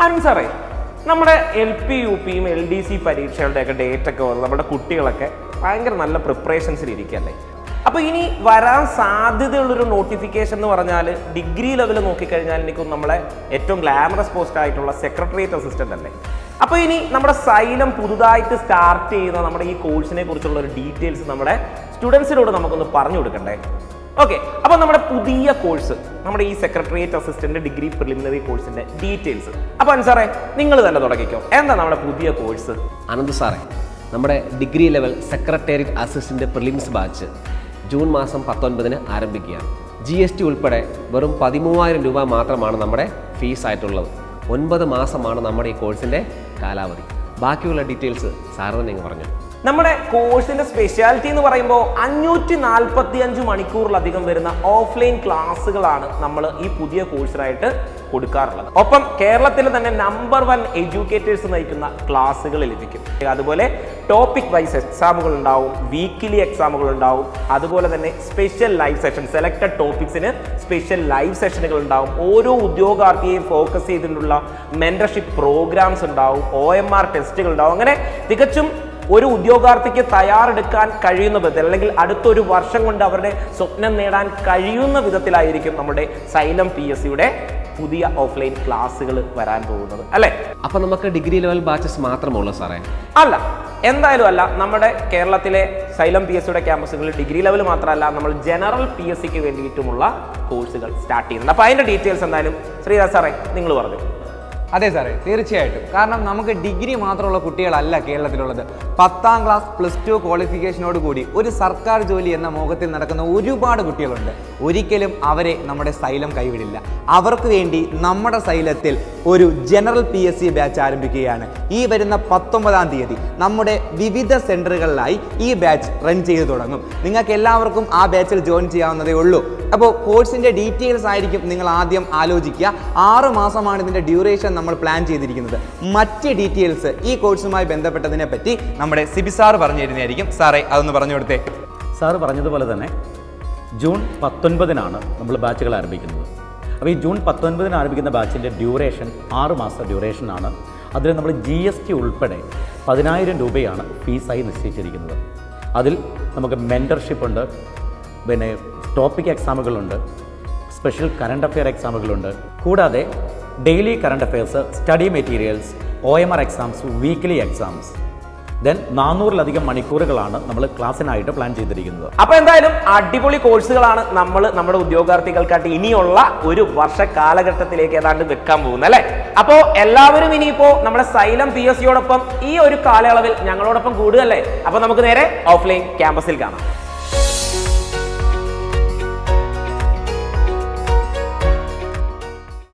അരുൺ സാറേ, നമ്മുടെ LP UP LDC പരീക്ഷകളുടെയൊക്കെ date ഒക്കെ വന്ന് നമ്മുടെ കുട്ടികളൊക്കെ ഭയങ്കര നല്ല പ്രിപ്പറേഷൻസിൽ ഇരിക്കല്ലേ. അപ്പോൾ ഇനി വരാൻ സാധ്യതയുള്ളൊരു നോട്ടിഫിക്കേഷൻ എന്ന് പറഞ്ഞാൽ ഡിഗ്രി ലെവൽ നോക്കിക്കഴിഞ്ഞാൽ എനിക്കും നമ്മളെ ഏറ്റവും ഗ്ലാമറസ് പോസ്റ്റ് ആയിട്ടുള്ള സെക്രട്ടേറിയറ്റ് അസിസ്റ്റൻ്റ് അല്ലേ. അപ്പോൾ ഇനി നമ്മുടെ സൈലം പുതുതായിട്ട് സ്റ്റാർട്ട് ചെയ്യുന്ന നമ്മുടെ ഈ കോഴ്സിനെ കുറിച്ചുള്ള ഒരു ഡീറ്റെയിൽസ് നമ്മുടെ സ്റ്റുഡൻസിനോട് നമുക്കൊന്ന് പറഞ്ഞു കൊടുക്കണ്ടേ? ഓക്കെ, അപ്പോൾ നമ്മുടെ പുതിയ കോഴ്സ്, നമ്മുടെ ഈ സെക്രട്ടേറിയറ്റ് അസിസ്റ്റന്റ് ഡിഗ്രി പ്രിലിമിനറി കോഴ്സിന്റെ ഡീറ്റെയിൽസ്. അപ്പോൾ അൻസാറേ, നിങ്ങൾ തന്നെ തുടങ്ങിക്കോ. എന്താ നമ്മുടെ പുതിയ കോഴ്സ്? അനന്ത് സാറേ, നമ്മുടെ degree level secretariat assistant prelims batch June മാസം 19-ന് ആരംഭിക്കുകയാണ്. GST ഉൾപ്പെടെ വെറും 13,000 രൂപ മാത്രമാണ് നമ്മുടെ ഫീസ് ആയിട്ടുള്ളത്. 9 മാസമാണ് നമ്മുടെ ഈ കോഴ്സിൻ്റെ കാലാവധി. ബാക്കിയുള്ള ഡീറ്റെയിൽസ് സാറ് തന്നെ നിങ്ങൾ പറഞ്ഞു. നമ്മുടെ കോഴ്സിന്റെ സ്പെഷ്യാലിറ്റി എന്ന് പറയുമ്പോൾ 545 മണിക്കൂറിലധികം വരുന്ന ഓഫ്ലൈൻ ക്ലാസ്സുകളാണ് നമ്മൾ ഈ പുതിയ കോഴ്സിനായിട്ട് കൊടുക്കാറുള്ളത്. ഒപ്പം കേരളത്തിൽ തന്നെ നമ്പർ 1 എഡ്യൂക്കേറ്റേഴ്സ് നയിക്കുന്ന ക്ലാസ്സുകൾ ലഭിക്കും. അതുപോലെ ടോപ്പിക് വൈസ് എക്സാമുകൾ ഉണ്ടാവും, വീക്കിലി എക്സാമുകൾ ഉണ്ടാവും. അതുപോലെ തന്നെ സ്പെഷ്യൽ ലൈവ് സെഷൻ, സെലക്ടഡ് ടോപ്പിക്സിന് സ്പെഷ്യൽ ലൈവ് സെഷനുകൾ ഉണ്ടാവും. ഓരോ ഉദ്യോഗാർത്ഥിയെയും ഫോക്കസ് ചെയ്തിട്ടുള്ള മെന്റർഷിപ്പ് പ്രോഗ്രാംസ് ഉണ്ടാവും, OMR ടെസ്റ്റുകൾ ഉണ്ടാവും. അങ്ങനെ തികച്ചും ഒരു ഉദ്യോഗാർത്ഥിക്ക് തയ്യാറെടുക്കാൻ കഴിയുന്ന വിധത്തിൽ, അല്ലെങ്കിൽ അടുത്തൊരു വർഷം കൊണ്ട് അവരുടെ സ്വപ്നം നേടാൻ കഴിയുന്ന വിധത്തിലായിരിക്കും നമ്മുടെ സൈലം PSCയുടെ പുതിയ ഓഫ്ലൈൻ ക്ലാസ്സുകൾ വരാൻ പോകുന്നത് അല്ലേ. അപ്പം നമുക്ക് ഡിഗ്രി ലെവൽ ബാച്ചസ് മാത്രമുള്ളൂ സാറേ? അല്ല, എന്തായാലും അല്ല. നമ്മുടെ കേരളത്തിലെ സൈലം PSCയുടെ ക്യാമ്പസുകളിൽ ഡിഗ്രി ലെവൽ മാത്രമല്ല, നമ്മൾ ജനറൽ PSCക്ക് വേണ്ടിയിട്ടുമുള്ള കോഴ്സുകൾ സ്റ്റാർട്ട് ചെയ്യുന്നുണ്ട്. അപ്പോൾ അതിൻ്റെ ഡീറ്റെയിൽസ് എന്തായാലും ശ്രീരാജ് സാറേ നിങ്ങൾ പറഞ്ഞു. അതെ സാറേ, തീർച്ചയായിട്ടും. കാരണം നമുക്ക് ഡിഗ്രി മാത്രമുള്ള കുട്ടികളല്ല കേരളത്തിലുള്ളത്. 10ാം ക്ലാസ് +2 ക്വാളിഫിക്കേഷനോട് കൂടി ഒരു സർക്കാർ ജോലി എന്ന മോഹത്തിൽ നടക്കുന്ന ഒരുപാട് കുട്ടികളുണ്ട്. ഒരിക്കലും അവരെ നമ്മുടെ സൈലം കൈവിടില്ല. അവർക്ക് വേണ്ടി നമ്മുടെ സൈലത്തിൽ ഒരു ജനറൽ PSC ബാച്ച് ആരംഭിക്കുകയാണ്. ഈ വരുന്ന 19-ാം തീയതി നമ്മുടെ വിവിധ സെൻറ്ററുകളിലായി ഈ ബാച്ച് റൺ ചെയ്തു തുടങ്ങും. നിങ്ങൾക്ക് എല്ലാവർക്കും ആ ബാച്ചിൽ ജോയിൻ ചെയ്യാവുന്നതേ ഉള്ളൂ. അപ്പോൾ കോഴ്സിൻ്റെ ഡീറ്റെയിൽസ് ആയിരിക്കും നിങ്ങൾ ആദ്യം ആലോചിക്കുക. 6 മാസമാണ് ഇതിൻ്റെ ഡ്യൂറേഷൻ നമ്മൾ പ്ലാൻ ചെയ്തിരിക്കുന്നത്. മറ്റ് ഡീറ്റെയിൽസ് ഈ കോഴ്സുമായി ബന്ധപ്പെട്ടതിനെ പറ്റി നമ്മുടെ സിബി സാർ പറഞ്ഞു തരുന്നതായിരിക്കും. സാറേ, അതൊന്ന് പറഞ്ഞു കൊടുത്തേ. സാറ് പറഞ്ഞതുപോലെ തന്നെ ജൂൺ 19-നാണ് നമ്മൾ ബാച്ചുകൾ ആരംഭിക്കുന്നത്. അപ്പോൾ ഈ ജൂൺ 19-ന് ആരംഭിക്കുന്ന ബാച്ചിൻ്റെ ഡ്യൂറേഷൻ 6 മാസത്തെ ഡ്യൂറേഷനാണ്. അതിൽ നമ്മൾ GST ഉൾപ്പെടെ 10,000 രൂപയാണ് ഫീസായി നിശ്ചയിച്ചിരിക്കുന്നത്. അതിൽ നമുക്ക് മെൻറ്റർഷിപ്പ് ഉണ്ട്, പിന്നെ ടോപ്പിക് എക്സാമുകളുണ്ട്, സ്പെഷ്യൽ കറണ്ട് അഫെയർ എക്സാമുകളുണ്ട്. കൂടാതെ daily current affairs, study materials, OMR exams, weekly exams, then 400-ലധികം മണിക്കൂറുകളാണ് നമ്മൾ ക്ലാസ്സിനായിട്ട് പ്ലാൻ ചെയ്തിരിക്കുന്നത്. അപ്പോൾ എന്തായാലും അടിപൊളി കോഴ്സുകളാണ് നമ്മൾ നമ്മുടെ ഉദ്യോഗാർത്ഥികൾക്കായിട്ട് ഇനിയുള്ള ഒരു വർഷ കാലഘട്ടത്തിലേക്ക് ഏതാണ്ട് വെക്കാൻ പോകുന്നത് അല്ലേ. അപ്പോൾ എല്ലാവരും ഇനിയിപ്പോൾ നമ്മുടെ സൈലം PSCയോടൊപ്പം ഈ ഒരു കാലയളവിൽ ഞങ്ങളോടൊപ്പം കൂടുകയല്ലേ. അപ്പോൾ നമുക്ക് നേരെ ഓഫ്ലൈൻ ക്യാമ്പസിൽ കാണാം.